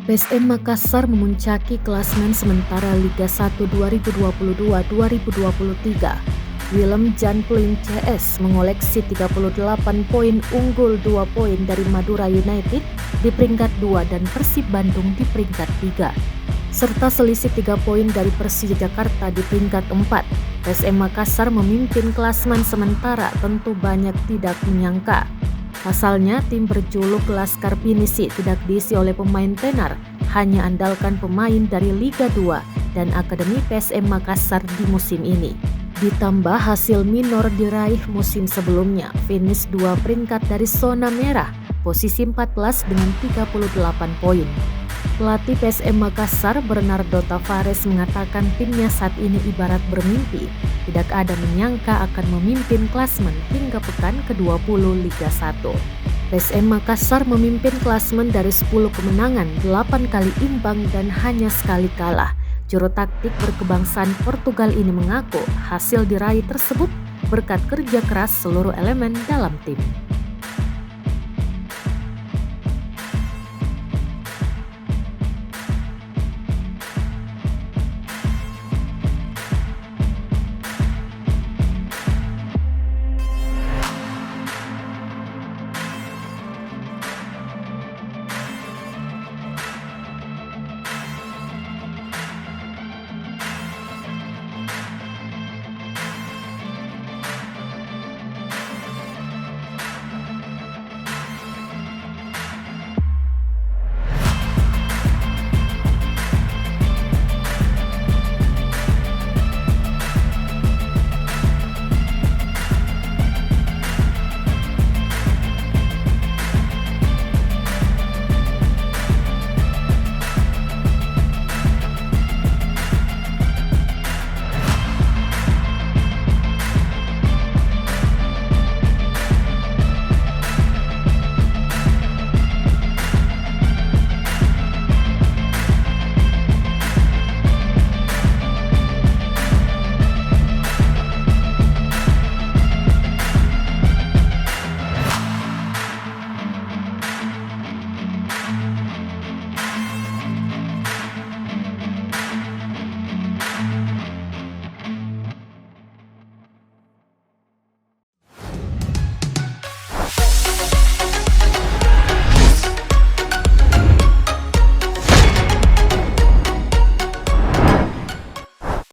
PSM Makassar memuncaki klasemen sementara Liga 1 2022-2023. Willem Jan Pluim CS mengoleksi 38 poin, unggul 2 poin dari Madura United di peringkat 2 dan Persib Bandung di peringkat 3. Serta selisih 3 poin dari Persija Jakarta di peringkat 4. PSM Makassar memimpin klasemen sementara tentu banyak tidak menyangka. Pasalnya, tim berjuluk Laskar Pinisi tidak diisi oleh pemain tenar, hanya andalkan pemain dari Liga 2 dan Akademi PSM Makassar di musim ini. Ditambah hasil minor diraih musim sebelumnya, finish 2 peringkat dari zona merah, posisi 14 dengan 38 poin. Pelatih PSM Makassar Bernardo Tavares mengatakan timnya saat ini ibarat bermimpi, tidak ada menyangka akan memimpin klasemen hingga pekan ke-20 Liga 1. PSM Makassar memimpin klasemen dari 10 kemenangan, 8 kali imbang dan hanya sekali kalah. Juru taktik berkebangsaan Portugal ini mengaku hasil diraih tersebut berkat kerja keras seluruh elemen dalam tim.